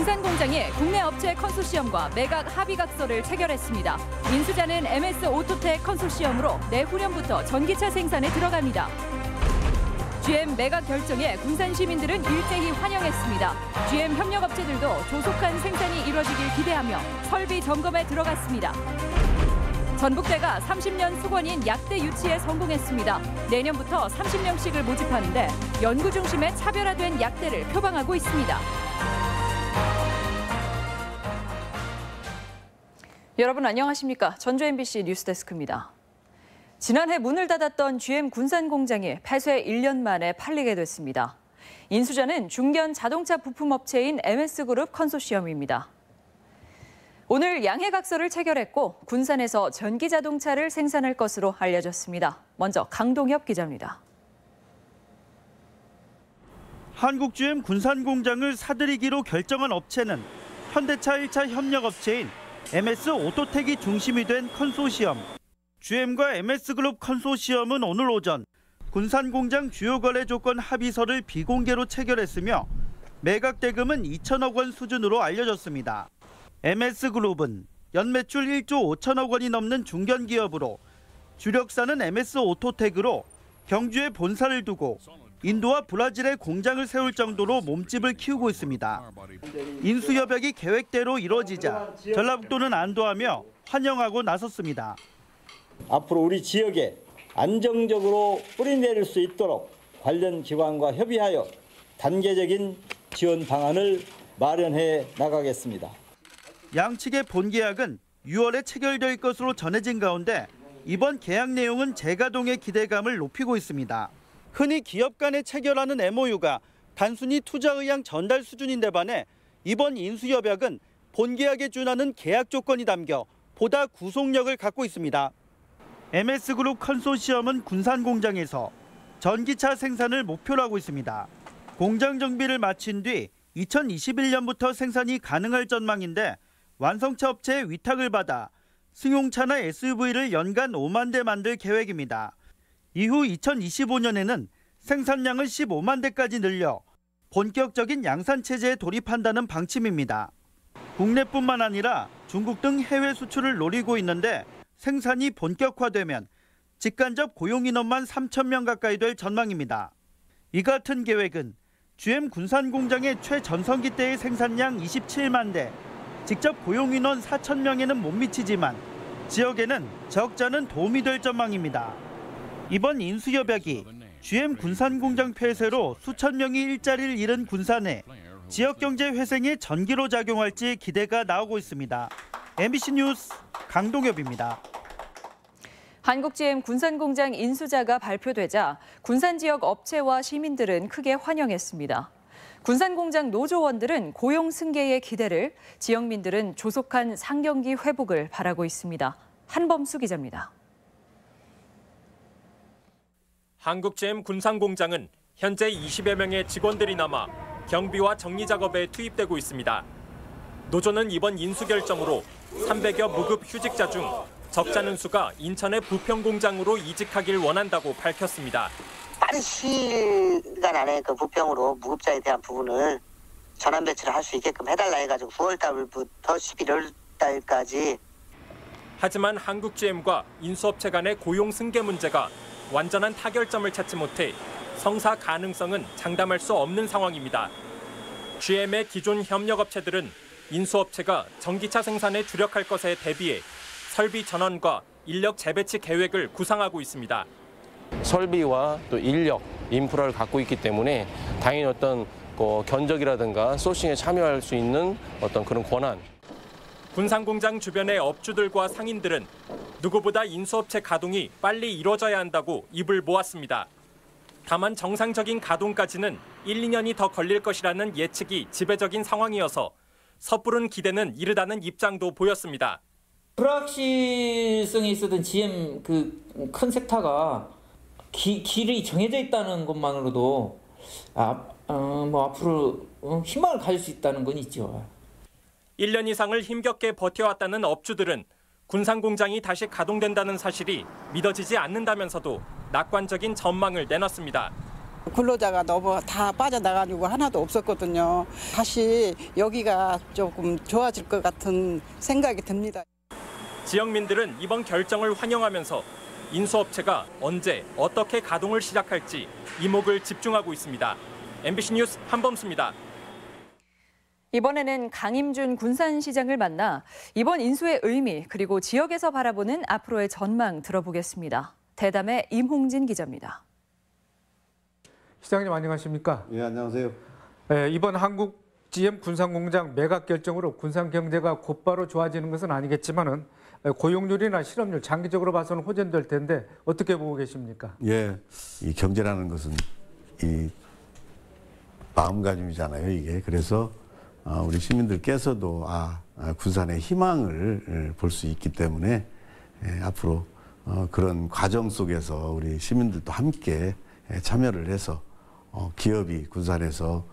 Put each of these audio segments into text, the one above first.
군산공장이 국내 업체 컨소시엄과 매각 합의각서를 체결했습니다. 인수자는 MS 오토텍 컨소시엄으로 내후년부터 전기차 생산에 들어갑니다. GM 매각 결정에 군산 시민들은 일제히 환영했습니다. GM 협력업체들도 조속한 생산이 이뤄지길 기대하며 설비 점검에 들어갔습니다. 전북대가 30년 수건인 약대 유치에 성공했습니다. 내년부터 30명씩을 모집하는데 연구 중심의 차별화된 약대를 표방하고 있습니다. 여러분 안녕하십니까? 전주 MBC 뉴스데스크입니다. 지난해 문을 닫았던 GM 군산 공장이 폐쇄 1년 만에 팔리게 됐습니다. 인수자는 중견 자동차 부품업체인 MS그룹 컨소시엄입니다. 오늘 양해각서를 체결했고 군산에서 전기자동차를 생산할 것으로 알려졌습니다. 먼저 강동엽 기자입니다. 한국 GM 군산 공장을 사들이기로 결정한 업체는 현대차 1차 협력업체인 MS 오토텍이 중심이 된 컨소시엄. GM과 MS그룹 컨소시엄은 오늘 오전 군산 공장 주요 거래 조건 합의서를 비공개로 체결했으며 매각 대금은 2천억 원 수준으로 알려졌습니다. MS그룹은 연매출 1조 5천억 원이 넘는 중견기업으로 주력사는 MS 오토텍으로 경주에 본사를 두고 인도와 브라질에 공장을 세울 정도로 몸집을 키우고 있습니다. 인수협약이 계획대로 이뤄지자 전라북도는 안도하며 환영하고 나섰습니다. 앞으로 우리 지역에 안정적으로 뿌리내릴 수 있도록 관련 기관과 협의하여 단계적인 지원 방안을 마련해 나가겠습니다. 양측의 본계약은 6월에 체결될 것으로 전해진 가운데 이번 계약 내용은 재가동의 기대감을 높이고 있습니다. 흔히 기업 간에 체결하는 MOU가 단순히 투자 의향 전달 수준인데 반해 이번 인수협약은 본계약에 준하는 계약 조건이 담겨 보다 구속력을 갖고 있습니다. MS그룹 컨소시엄은 군산 공장에서 전기차 생산을 목표로 하고 있습니다. 공장 정비를 마친 뒤 2021년부터 생산이 가능할 전망인데 완성차 업체의 위탁을 받아 승용차나 SUV를 연간 5만 대 만들 계획입니다. 이후 2025년에는 생산량을 15만 대까지 늘려 본격적인 양산 체제에 돌입한다는 방침입니다. 국내뿐만 아니라 중국 등 해외 수출을 노리고 있는데 생산이 본격화되면 직간접 고용 인원만 3천 명 가까이 될 전망입니다. 이 같은 계획은 GM 군산 공장의 최전성기 때의 생산량 27만 대, 직접 고용 인원 4천 명에는 못 미치지만 지역에는 적자는 도움이 될 전망입니다. 이번 인수협약이 GM 군산 공장 폐쇄로 수천 명이 일자리를 잃은 군산에 지역 경제 회생에 전기로 작용할지 기대가 나오고 있습니다. MBC 뉴스 강동엽입니다. 한국 GM 군산 공장 인수자가 발표되자 군산 지역 업체와 시민들은 크게 환영했습니다. 군산 공장 노조원들은 고용 승계의 기대를, 지역민들은 조속한 상경기 회복을 바라고 있습니다. 한범수 기자입니다. 한국 GM 군산 공장은 현재 20여 명의 직원들이 남아 경비와 정리 작업에 투입되고 있습니다. 노조는 이번 인수 결정으로 300여 무급 휴직자 중 적잖은 수가 인천의 부평 공장으로 이직하길 원한다고 밝혔습니다. 빠른 시간 안에 그 부평으로 무급자에 대한 부분을 전환 배치를 할 수 있게끔 해달라 해가지고 9월 달부터 11월 달까지. 하지만 한국 GM과 인수업체 간의 고용 승계 문제가 완전한 타결점을 찾지 못해 성사 가능성은 장담할 수 없는 상황입니다. GM의 기존 협력업체들은 인수업체가 전기차 생산에 주력할 것에 대비해 설비 전환과 인력 재배치 계획을 구상하고 있습니다. 설비와 또 인력, 인프라를 갖고 있기 때문에 당연히 어떤 견적이라든가 소싱에 참여할 수 있는 어떤 그런 권한. 군산 공장 주변의 업주들과 상인들은 누구보다 인수업체 가동이 빨리 이뤄져야 한다고 입을 모았습니다. 다만 정상적인 가동까지는 1, 2년이 더 걸릴 것이라는 예측이 지배적인 상황이어서 섣부른 기대는 이르다는 입장도 보였습니다. 불확실성이 있었던 GM 그 큰 섹터가 길이 정해져 있다는 것만으로도 앞으로 희망을 가질 수 있다는 건 있죠. 1년 이상을 힘겹게 버텨왔다는 업주들은 군산 공장이 다시 가동된다는 사실이 믿어지지 않는다면서도 낙관적인 전망을 내놨습니다. 근로자가 너무 다 빠져나가지고 하나도 없었거든요. 다시 여기가 조금 좋아질 것 같은 생각이 듭니다. 지역민들은 이번 결정을 환영하면서 인수업체가 언제 어떻게 가동을 시작할지 이목을 집중하고 있습니다. MBC 뉴스 한범수입니다. 이번에는 강임준 군산시장을 만나 이번 인수의 의미 그리고 지역에서 바라보는 앞으로의 전망 들어보겠습니다. 대담의 임홍진 기자입니다. 시장님 안녕하십니까? 예, 안녕하세요. 이번 한국 GM 군산공장 매각 결정으로 군산 경제가 곧바로 좋아지는 것은 아니겠지만은 고용률이나 실업률 장기적으로 봐서는 호전될 텐데 어떻게 보고 계십니까? 예, 이 경제라는 것은 이 마음가짐이잖아요, 이게. 그래서 우리 시민들께서도 군산의 희망을 볼 수 있기 때문에 앞으로 그런 과정 속에서 우리 시민들도 함께 참여를 해서 기업이 군산에서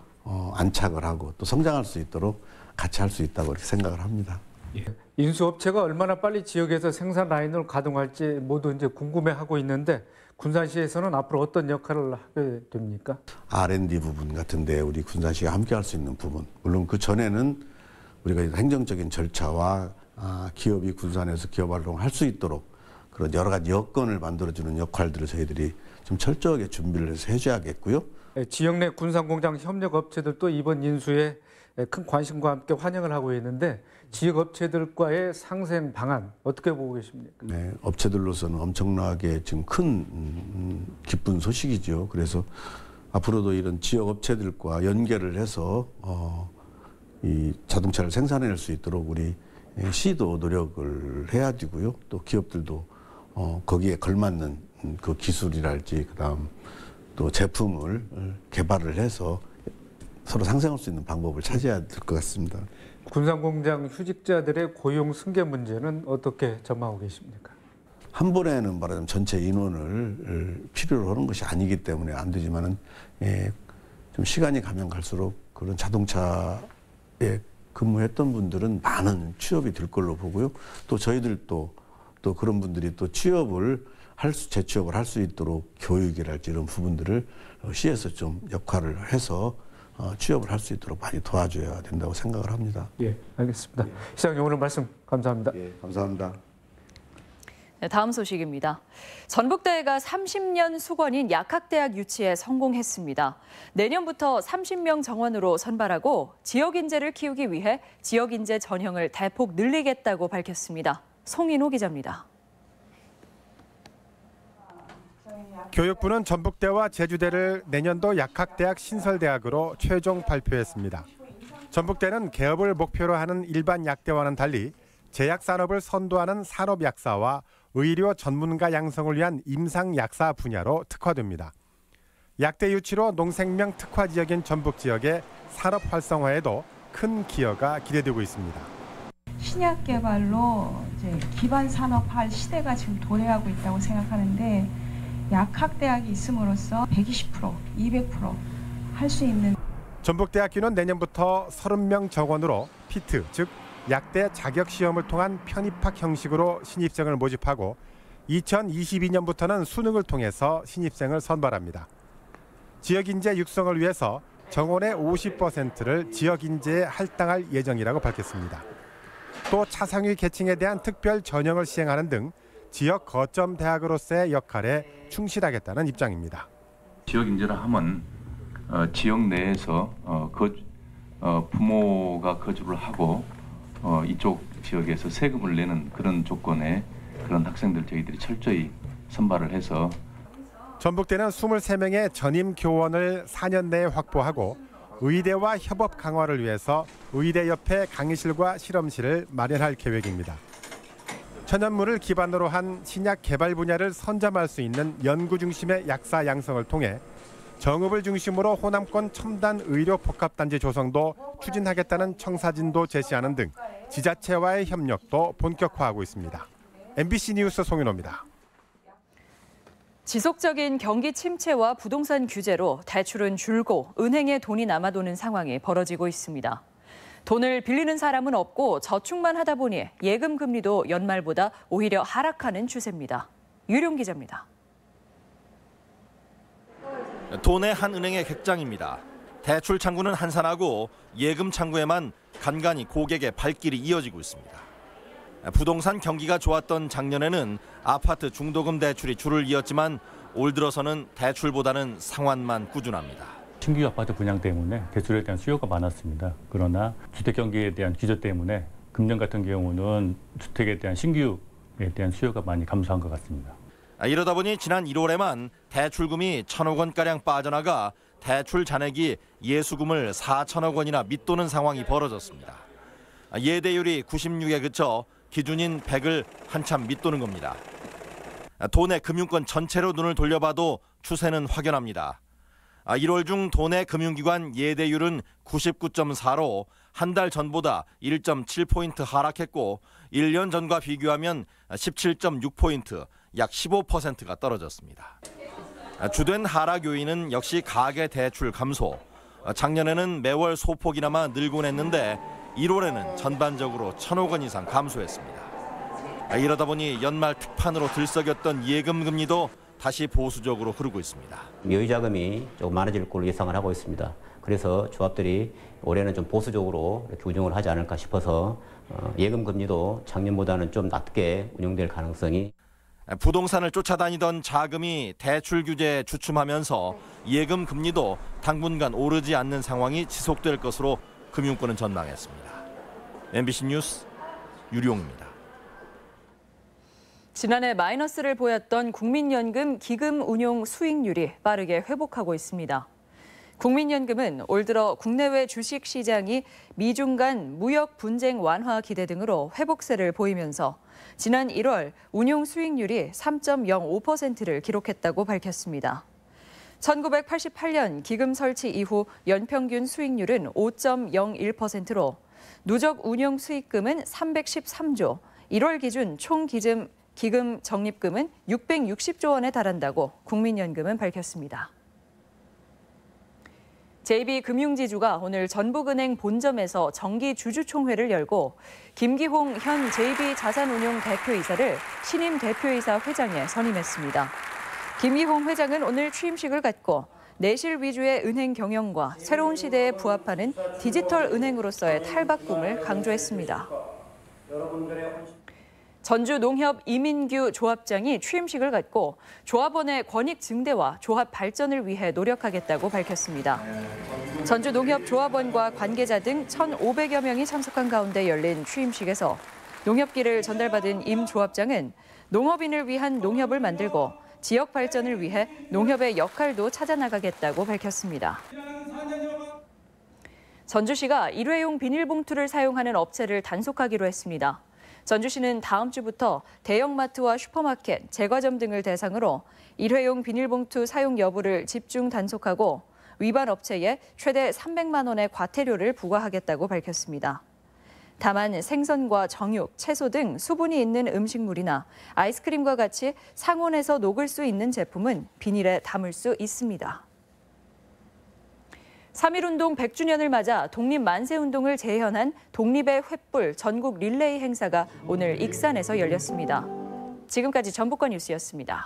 안착을 하고 또 성장할 수 있도록 같이 할 수 있다고 이렇게 생각을 합니다. 예. 인수업체가 얼마나 빨리 지역에서 생산 라인을 가동할지 모두 이제 궁금해하고 있는데 군산시에서는 앞으로 어떤 역할을 하게 됩니까? R&D 부분 같은데 우리 군산시가 함께 할 수 있는 부분. 물론 그 전에는 우리가 행정적인 절차와 기업이 군산에서 기업 활동을 할 수 있도록 그런 여러 가지 여건을 만들어주는 역할들을 저희들이 좀 철저하게 준비를 해서 해줘야겠고요. 지역 내 군산공장 협력업체들도 이번 인수에 큰 관심과 함께 환영을 하고 있는데 지역 업체들과의 상생 방안 어떻게 보고 계십니까? 네, 업체들로서는 엄청나게 지금 큰 기쁜 소식이죠. 그래서 앞으로도 이런 지역 업체들과 연계를 해서 이 자동차를 생산해낼 수 있도록 우리 시도 노력을 해야 되고요. 또 기업들도 거기에 걸맞는 그 기술이랄지 그다음 또 제품을 개발을 해서 서로 상생할 수 있는 방법을 찾아야 될 것 같습니다. 군산공장 휴직자들의 고용 승계 문제는 어떻게 전망하고 계십니까? 한 번에는 말하자면 전체 인원을 필요로 하는 것이 아니기 때문에 안 되지만은 좀 시간이 가면 갈수록 그런 자동차에 근무했던 분들은 많은 취업이 될 걸로 보고요. 또 저희들도 또 그런 분들이 또 취업을 재취업을 할 수 있도록 교육이랄지 이런 부분들을 시에서 좀 역할을 해서 취업을 할 수 있도록 많이 도와줘야 된다고 생각을 합니다. 예, 알겠습니다. 시장님 오늘 말씀 감사합니다. 예, 감사합니다. 네, 다음 소식입니다. 전북대가 30년 수건인 약학대학 유치에 성공했습니다. 내년부터 30명 정원으로 선발하고 지역 인재를 키우기 위해 지역 인재 전형을 대폭 늘리겠다고 밝혔습니다. 송인호 기자입니다. 교육부는 전북대와 제주대를 내년도 약학대학 신설대학으로 최종 발표했습니다. 전북대는 개업을 목표로 하는 일반 약대와는 달리 제약산업을 선도하는 산업약사와 의료 전문가 양성을 위한 임상약사 분야로 특화됩니다. 약대 유치로 농생명 특화 지역인 전북 지역의 산업 활성화에도 큰 기여가 기대되고 있습니다. 신약 개발로 이제 기반 산업할 시대가 지금 도래하고 있다고 생각하는데 약학대학이 있음으로써 120%, 200% 할 수 있는. 전북대학교는 내년부터 30명 정원으로 피트, 즉 약대 자격시험을 통한 편입학 형식으로 신입생을 모집하고 2022년부터는 수능을 통해서 신입생을 선발합니다. 지역인재 육성을 위해서 정원의 50%를 지역인재에 할당할 예정이라고 밝혔습니다. 또 차상위 계층에 대한 특별 전형을 시행하는 등 지역 거점 대학으로서의 역할에 충실하겠다는 입장입니다. 지역 인재를 하면 지역 내에서 부모가 거주를 하고 이쪽 지역에서 세금을 내는 그런 조건의 그런 학생들 저희들이 철저히 선발을 해서 전북대는 23명의 전임 교원을 4년 내에 확보하고 의대와 협업 강화를 위해서 의대 옆에 강의실과 실험실을 마련할 계획입니다. 천연물을 기반으로 한 신약 개발 분야를 선점할 수 있는 연구 중심의 약사 양성을 통해 정읍을 중심으로 호남권 첨단 의료 복합단지 조성도 추진하겠다는 청사진도 제시하는 등 지자체와의 협력도 본격화하고 있습니다. MBC 뉴스 송윤호입니다. 지속적인 경기 침체와 부동산 규제로 대출은 줄고 은행에 돈이 남아도는 상황이 벌어지고 있습니다. 돈을 빌리는 사람은 없고 저축만 하다 보니 예금 금리도 연말보다 오히려 하락하는 추세입니다. 유룡 기자입니다. 도내 한 은행의 객장입니다. 대출 창구는 한산하고 예금 창구에만 간간히 고객의 발길이 이어지고 있습니다. 부동산 경기가 좋았던 작년에는 아파트 중도금 대출이 줄을 이었지만 올 들어서는 대출보다는 상환만 꾸준합니다. 신규 아파트 분양 때문에 대출에 대한 수요가 많았습니다. 그러나 주택 경기에 대한 기저 때문에 금년 같은 경우는 주택에 대한 신규에 대한 수요가 많이 감소한 것 같습니다. 이러다 보니 지난 1월에만 대출금이 1,000억 원가량 빠져나가 대출 잔액이 예수금을 4천억 원이나 밑도는 상황이 벌어졌습니다. 예대율이 96에 그쳐 기준인 100을 한참 밑도는 겁니다. 도내 금융권 전체로 눈을 돌려봐도 추세는 확연합니다. 1월 중 도내 금융기관 예대율은 99.4로 한 달 전보다 1.7포인트 하락했고 1년 전과 비교하면 17.6포인트, 약 15%가 떨어졌습니다. 주된 하락 요인은 역시 가계 대출 감소. 작년에는 매월 소폭이나마 늘곤 했는데 1월에는 전반적으로 1,000억 원 이상 감소했습니다. 이러다 보니 연말 특판으로 들썩였던 예금 금리도 다시 보수적으로 흐르고 있습니다. 여유자금이 조금 많아질 걸로 예상을 하고 있습니다. 그래서 조합들이 올해는 좀 보수적으로 이렇게 운용을 하지 않을까 싶어서 예금 금리도 작년보다는 좀 낮게 운용될 가능성이. 부동산을 쫓아다니던 자금이 대출 규제에 주춤하면서 예금 금리도 당분간 오르지 않는 상황이 지속될 것으로 금융권은 전망했습니다. MBC 뉴스 유룡입니다. 지난해 마이너스를 보였던 국민연금 기금 운용 수익률이 빠르게 회복하고 있습니다. 국민연금은 올 들어 국내외 주식시장이 미중 간 무역 분쟁 완화 기대 등으로 회복세를 보이면서 지난 1월 운용 수익률이 3.05%를 기록했다고 밝혔습니다. 1988년 기금 설치 이후 연평균 수익률은 5.01%로 누적 운용 수익금은 313조, 1월 기준 총 기금 적립금은 660조 원에 달한다고 국민연금은 밝혔습니다. JB금융지주가 오늘 전북은행 본점에서 정기 주주총회를 열고 김기홍 현 JB자산운용 대표이사를 신임 대표이사 회장에 선임했습니다. 김기홍 회장은 오늘 취임식을 갖고 내실 위주의 은행 경영과 새로운 시대에 부합하는 디지털 은행으로서의 탈바꿈을 강조했습니다. 전주농협 이민규 조합장이 취임식을 갖고 조합원의 권익 증대와 조합 발전을 위해 노력하겠다고 밝혔습니다. 전주농협 조합원과 관계자 등 1,500여 명이 참석한 가운데 열린 취임식에서 농협기를 전달받은 임 조합장은 농업인을 위한 농협을 만들고 지역 발전을 위해 농협의 역할도 찾아나가겠다고 밝혔습니다. 전주시가 일회용 비닐봉투를 사용하는 업체를 단속하기로 했습니다. 전주시는 다음 주부터 대형마트와 슈퍼마켓, 제과점 등을 대상으로 일회용 비닐봉투 사용 여부를 집중 단속하고 위반 업체에 최대 300만 원의 과태료를 부과하겠다고 밝혔습니다. 다만 생선과 정육, 채소 등 수분이 있는 음식물이나 아이스크림과 같이 상온에서 녹을 수 있는 제품은 비닐에 담을 수 있습니다. 3.1운동 100주년을 맞아 독립만세운동을 재현한 독립의 횃불 전국 릴레이 행사가 오늘 익산에서 열렸습니다. 지금까지 전북권 뉴스였습니다.